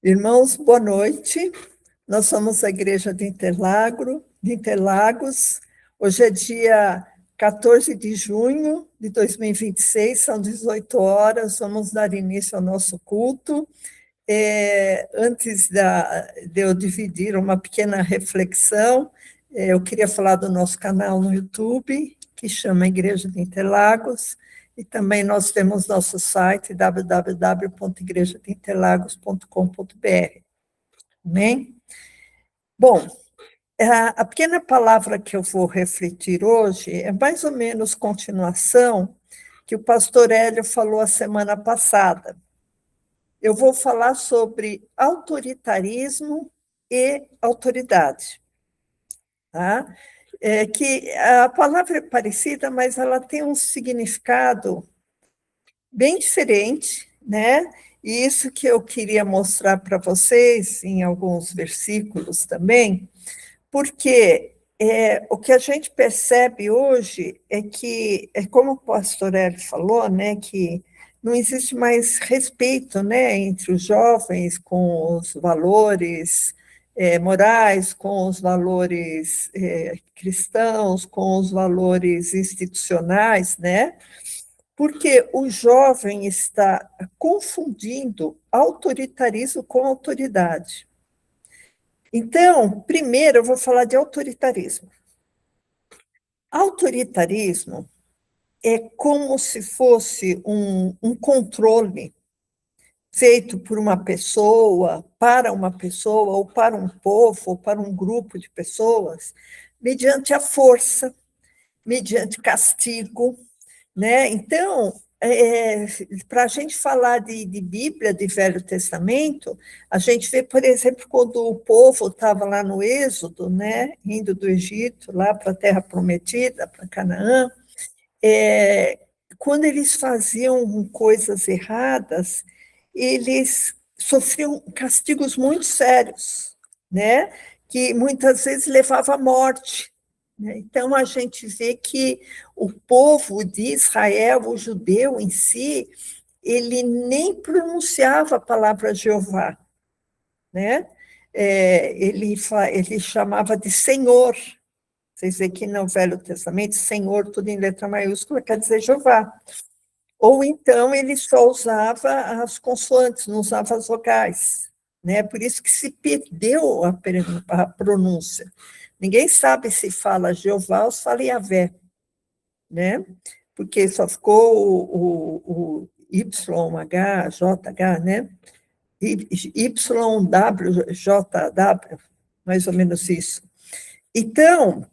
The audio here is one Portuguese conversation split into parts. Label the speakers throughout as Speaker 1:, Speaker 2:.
Speaker 1: Irmãos, boa noite. Nós somos a Igreja de Interlagos. Hoje é dia 14 de junho de 2026, são 18 horas. Vamos dar início ao nosso culto. Antes de eu dividir uma pequena reflexão, eu queria falar do nosso canal no YouTube, que chama Igreja de Interlagos, e também nós temos nosso site, www.igrejadeInterlagos.com.br. Amém? Bom, a pequena palavra que eu vou refletir hoje é mais ou menos continuação que o pastor Hélio falou a semana passada. Eu vou falar sobre autoritarismo e autoridade. Tá? Que a palavra é parecida, mas ela tem um significado bem diferente, né? E isso que eu queria mostrar para vocês em alguns versículos também, porque o que a gente percebe hoje é que, como o pastor Hélio falou, né, que não existe mais respeito, né, entre os jovens com os valores morais, com os valores cristãos, com os valores institucionais, né? Porque o jovem está confundindo autoritarismo com autoridade. Então, primeiro eu vou falar de autoritarismo. Autoritarismo é como se fosse um controle feito por uma pessoa, para uma pessoa, ou para um povo, ou para um grupo de pessoas, mediante a força, mediante castigo, né? Então, para a gente falar de Bíblia, de Velho Testamento, a gente vê, por exemplo, quando o povo estava lá no Êxodo, né, indo do Egito lá para a Terra Prometida, para Canaã, quando eles faziam coisas erradas, eles sofriam castigos muito sérios, né, que muitas vezes levava à morte. Então, a gente vê que o povo de Israel, o judeu em si, ele nem pronunciava a palavra Jeová, né? Ele chamava de Senhor. Vocês veem que no Velho Testamento, Senhor, tudo em letra maiúscula, quer dizer Jeová. Ou então, ele só usava as consoantes, não usava as vogais, né? Por isso que se perdeu a pronúncia. Ninguém sabe se fala Jeová ou se fala Yahvé, né? Porque só ficou o YH, JH, né? YW, JW, mais ou menos isso. Então,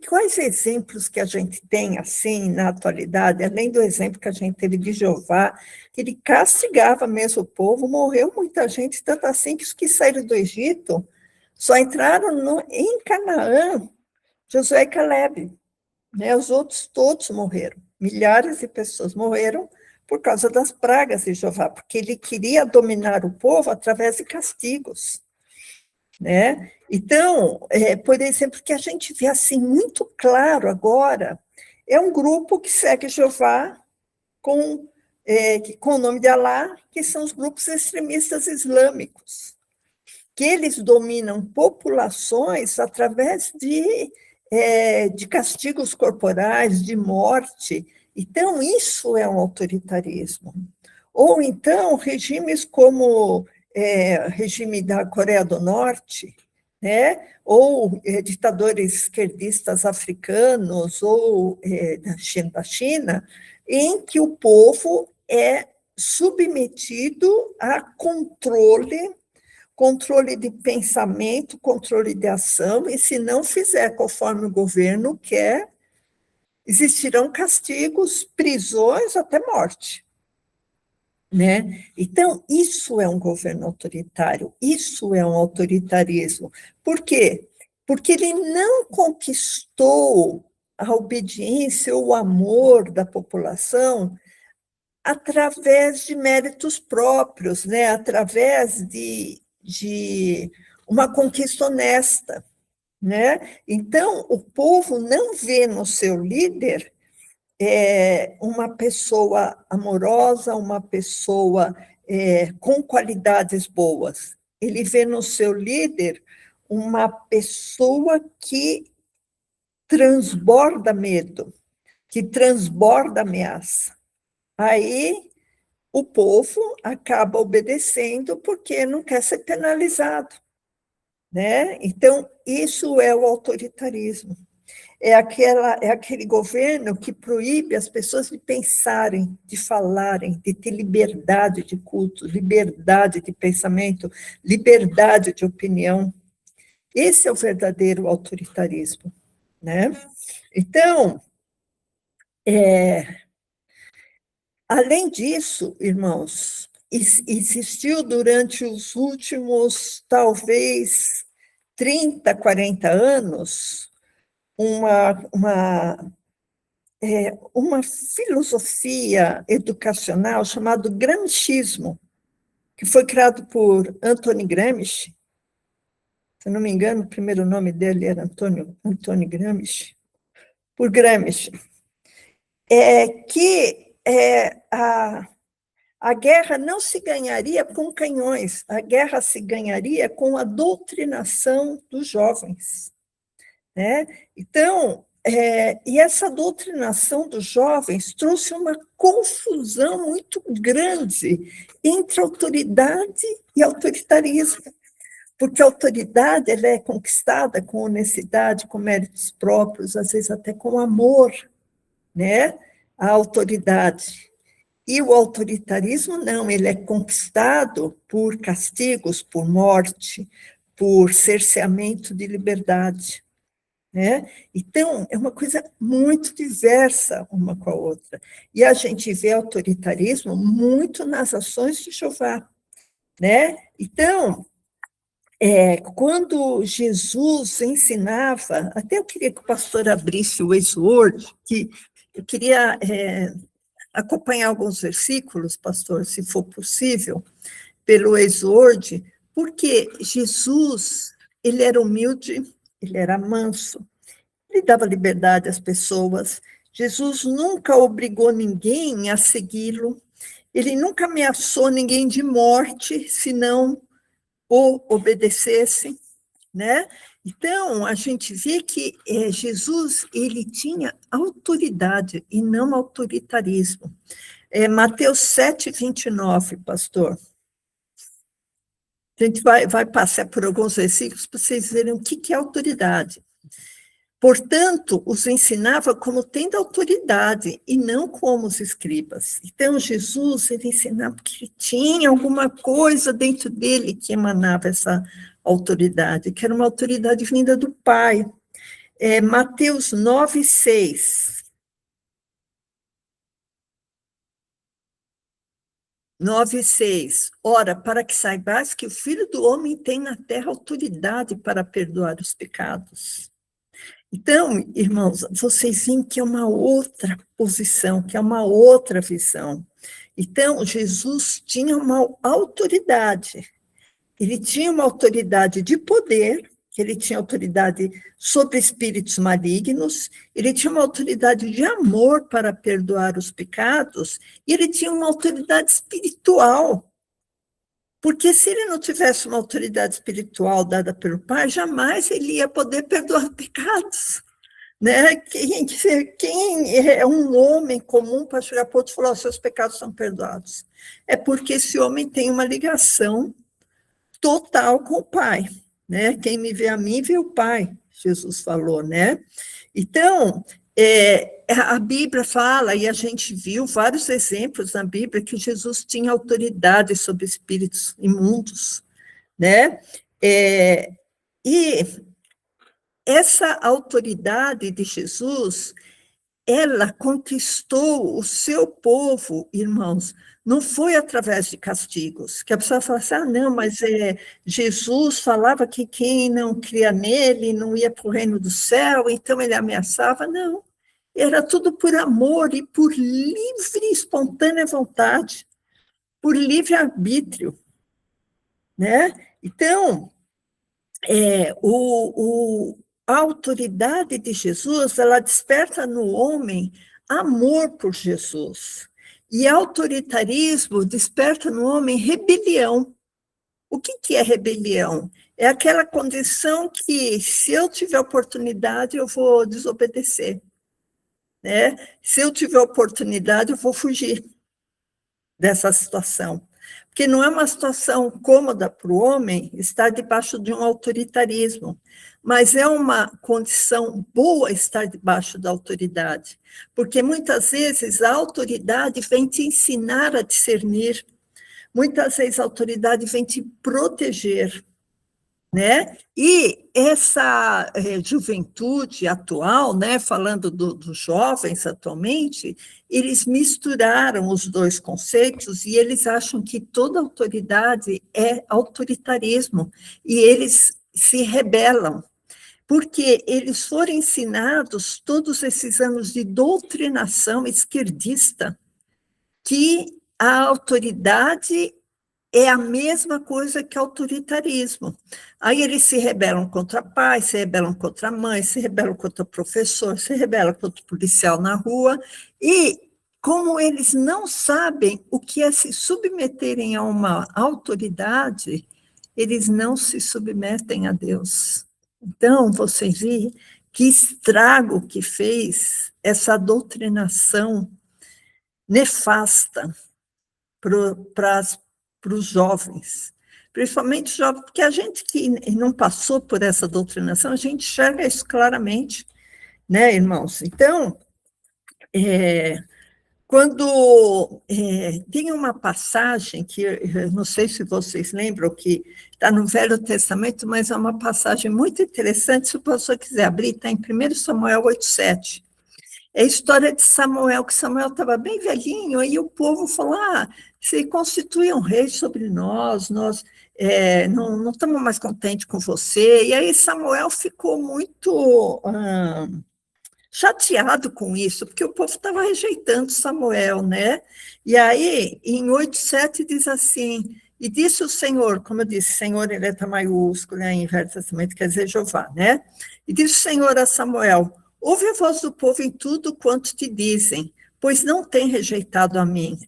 Speaker 1: quais exemplos que a gente tem, assim, na atualidade, além do exemplo que a gente teve de Jeová, que ele castigava mesmo o povo, morreu muita gente, tanto assim que os que saíram do Egito só entraram em Canaã, Josué e Caleb, né? Os outros todos morreram, milhares de pessoas morreram por causa das pragas de Jeová, porque ele queria dominar o povo através de castigos, né? Então, por exemplo, que a gente vê assim muito claro agora, é um grupo que segue Jeová com o nome de Alá, que são os grupos extremistas islâmicos, que eles dominam populações através de castigos corporais, de morte. Então, isso é um autoritarismo. Ou então, regimes como regime da Coreia do Norte, né? Ou ditadores esquerdistas africanos, ou da China, em que o povo é submetido a controle de pensamento, controle de ação, e se não fizer conforme o governo quer, existirão castigos, prisões, até morte. Né? Então, isso é um governo autoritário, isso é um autoritarismo. Por quê? Porque ele não conquistou a obediência ou o amor da população através de méritos próprios, né? Através de uma conquista honesta, né? Então, o povo não vê no seu líder uma pessoa amorosa, uma pessoa com qualidades boas. Ele vê no seu líder uma pessoa que transborda medo, que transborda ameaça. Aí o povo acaba obedecendo porque não quer ser penalizado, né? Então, isso é o autoritarismo. É aquele governo que proíbe as pessoas de pensarem, de falarem, de ter liberdade de culto, liberdade de pensamento, liberdade de opinião. Esse é o verdadeiro autoritarismo, né? Então, além disso, irmãos, existiu durante os últimos, talvez, 30, 40 anos, uma filosofia educacional chamada gramscismo, que foi criado por Anthony Gramsci. Se não me engano, o primeiro nome dele era Antônio Gramsci, por Gramsci, a guerra não se ganharia com canhões, a guerra se ganharia com a doutrinação dos jovens, né? Então, e essa doutrinação dos jovens trouxe uma confusão muito grande entre autoridade e autoritarismo, porque a autoridade ela é conquistada com honestidade, com méritos próprios, às vezes até com amor, né? A autoridade. E o autoritarismo, não, ele é conquistado por castigos, por morte, por cerceamento de liberdade, né? Então, é uma coisa muito diversa uma com a outra. E a gente vê autoritarismo muito nas ações de Jeová, né? Então, quando Jesus ensinava, até eu queria que o pastor abrisse o Word, que eu queria acompanhar alguns versículos, pastor, se for possível, pelo Word, porque Jesus, ele era humilde, ele era manso, ele dava liberdade às pessoas, Jesus nunca obrigou ninguém a segui-lo, ele nunca ameaçou ninguém de morte, se não o obedecesse, né? Então, a gente vê que Jesus, ele tinha autoridade e não autoritarismo. Mateus 7, 29, pastor. A gente vai passar por alguns versículos para vocês verem o que é autoridade. Portanto, os ensinava como tendo autoridade e não como os escribas. Então, Jesus, ele ensinava porque ele tinha alguma coisa dentro dele que emanava essa autoridade, que era uma autoridade vinda do Pai. Mateus 9, 6. 9, 6. Ora, para que saibais que o Filho do Homem tem na terra autoridade para perdoar os pecados. Então, irmãos, vocês veem que é uma outra posição, que é uma outra visão. Então, Jesus tinha uma autoridade. Ele tinha uma autoridade de poder, que ele tinha autoridade sobre espíritos malignos, ele tinha uma autoridade de amor para perdoar os pecados, e ele tinha uma autoridade espiritual. Porque se ele não tivesse uma autoridade espiritual dada pelo Pai, jamais ele ia poder perdoar pecados. Né? Quem é um homem comum para chegar para outro e falar, seus pecados são perdoados? É porque esse homem tem uma ligação total com o Pai, né? Quem me vê a mim, vê o Pai, Jesus falou, né? Então, a Bíblia fala, e a gente viu vários exemplos na Bíblia, que Jesus tinha autoridade sobre espíritos imundos, né? E essa autoridade de Jesus, ela conquistou o seu povo, irmãos, não foi através de castigos, que a pessoa fala assim, não, mas Jesus falava que quem não cria nele não ia para o reino do céu, então ele ameaçava, não, era tudo por amor e por livre e espontânea vontade, por livre-arbítrio, né? Então, a autoridade de Jesus, ela desperta no homem amor por Jesus. E autoritarismo desperta no homem rebelião. O que é rebelião? É aquela condição que, se eu tiver oportunidade, eu vou desobedecer, né? Se eu tiver oportunidade, eu vou fugir dessa situação. Porque não é uma situação cômoda para o homem estar debaixo de um autoritarismo, mas é uma condição boa estar debaixo da autoridade, porque muitas vezes a autoridade vem te ensinar a discernir, muitas vezes a autoridade vem te proteger, né? E essa juventude atual, né, falando dos jovens atualmente, eles misturaram os dois conceitos e eles acham que toda autoridade é autoritarismo e eles se rebelam, porque eles foram ensinados todos esses anos de doutrinação esquerdista que a autoridade é a mesma coisa que autoritarismo. Aí eles se rebelam contra pai, se rebelam contra mãe, se rebelam contra o professor, se rebelam contra o policial na rua, e como eles não sabem o que é se submeterem a uma autoridade, eles não se submetem a Deus. Então, vocês viram que estrago que fez essa doutrinação nefasta para os jovens, principalmente jovens, porque a gente que não passou por essa doutrinação, a gente enxerga isso claramente, né, irmãos? Então, quando tem uma passagem que, eu não sei se vocês lembram, que está no Velho Testamento, mas é uma passagem muito interessante, se o pastor quiser abrir, está em 1 Samuel 8:7. É a história de Samuel, que Samuel estava bem velhinho, aí o povo falou, se constitui um rei sobre nós não estamos mais contentes com você. E aí Samuel ficou muito chateado com isso, porque o povo estava rejeitando Samuel, né? E aí, em 8:7 diz assim, e disse o Senhor, como eu disse, Senhor em letra maiúscula, em Velho Testamento quer dizer Jeová, né? E disse o Senhor a Samuel, ouve a voz do povo em tudo quanto te dizem, pois não tem rejeitado a mim,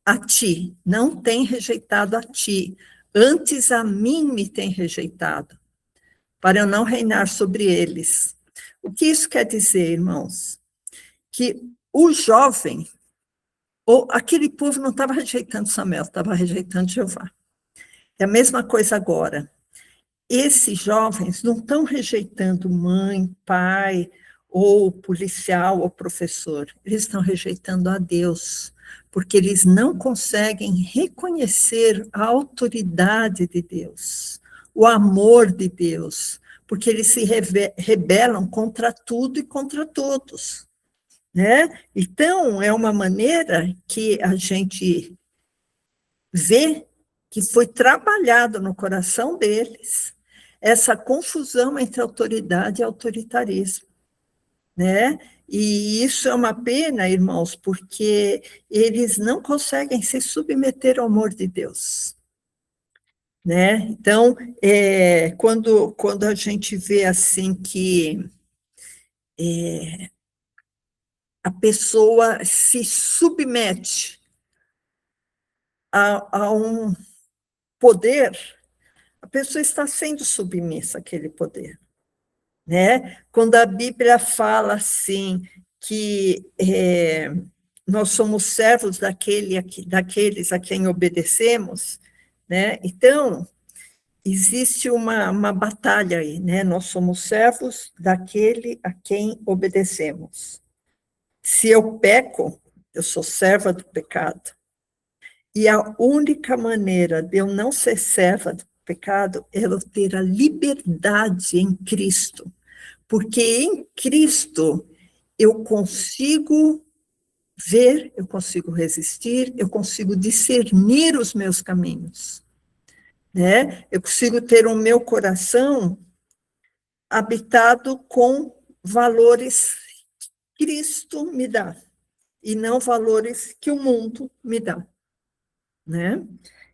Speaker 1: a ti, não tem rejeitado a ti, antes a mim me tem rejeitado, para eu não reinar sobre eles. O que isso quer dizer, irmãos? Que o jovem, ou aquele povo não estava rejeitando Samuel, estava rejeitando Jeová. É a mesma coisa agora. Esses jovens não estão rejeitando mãe, pai, ou policial, ou professor. Eles estão rejeitando a Deus, porque eles não conseguem reconhecer a autoridade de Deus, o amor de Deus, porque eles se rebelam contra tudo e contra todos, né? Então, é uma maneira que a gente vê que foi trabalhado no coração deles essa confusão entre autoridade e autoritarismo, né? E isso é uma pena, irmãos, porque eles não conseguem se submeter ao amor de Deus, né? Então, quando a gente vê assim que a pessoa se submete a um poder, a pessoa está sendo submissa àquele poder, né? Quando a Bíblia fala assim que nós somos servos daqueles a quem obedecemos, né? Então, existe uma batalha aí, né? Nós somos servos daquele a quem obedecemos. Se eu peco, eu sou serva do pecado. E a única maneira de eu não ser serva do pecado é eu ter a liberdade em Cristo. Porque em Cristo eu consigo ver, eu consigo resistir, eu consigo discernir os meus caminhos, né? Eu consigo ter o meu coração habitado com valores que Cristo me dá, e não valores que o mundo me dá, né?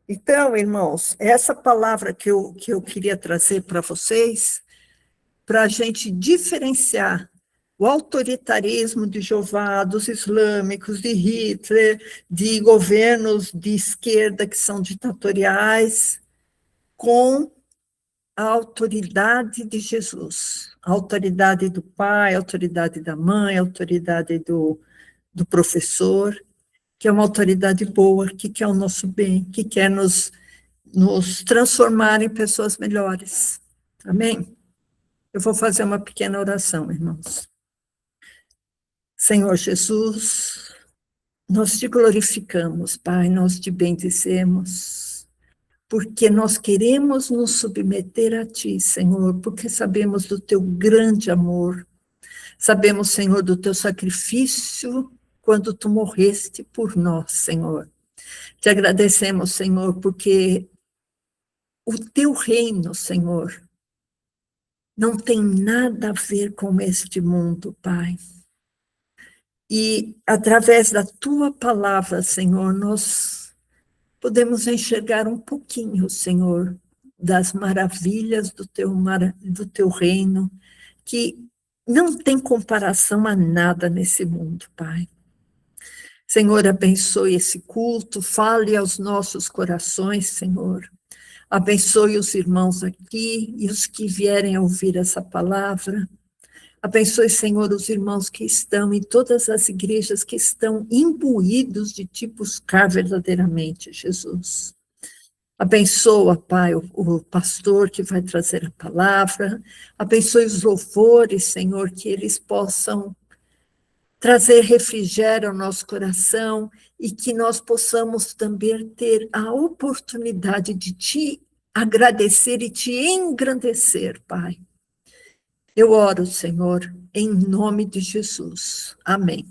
Speaker 1: Então, irmãos, essa palavra que eu queria trazer para vocês, para a gente diferenciar o autoritarismo de Jeová, dos islâmicos, de Hitler, de governos de esquerda que são ditatoriais, com a autoridade de Jesus, a autoridade do pai, a autoridade da mãe, a autoridade do professor, que é uma autoridade boa, que quer o nosso bem, que quer nos transformar em pessoas melhores. Amém? Eu vou fazer uma pequena oração, irmãos. Senhor Jesus, nós te glorificamos, Pai, nós te bendizemos, porque nós queremos nos submeter a Ti, Senhor, porque sabemos do Teu grande amor, sabemos, Senhor, do Teu sacrifício quando Tu morreste por nós, Senhor. Te agradecemos, Senhor, porque o Teu reino, Senhor, não tem nada a ver com este mundo, Pai. E através da Tua palavra, Senhor, nós podemos enxergar um pouquinho, Senhor, das maravilhas do teu reino, que não tem comparação a nada nesse mundo, Pai. Senhor, abençoe esse culto, fale aos nossos corações, Senhor. Abençoe os irmãos aqui e os que vierem a ouvir essa palavra. Abençoe, Senhor, os irmãos que estão em todas as igrejas que estão imbuídos de Ti buscar verdadeiramente, Jesus. Abençoa, Pai, o pastor que vai trazer a palavra. Abençoe os louvores, Senhor, que eles possam trazer refrigério ao nosso coração e que nós possamos também ter a oportunidade de Te agradecer e Te engrandecer, Pai. Eu oro, Senhor, em nome de Jesus. Amém.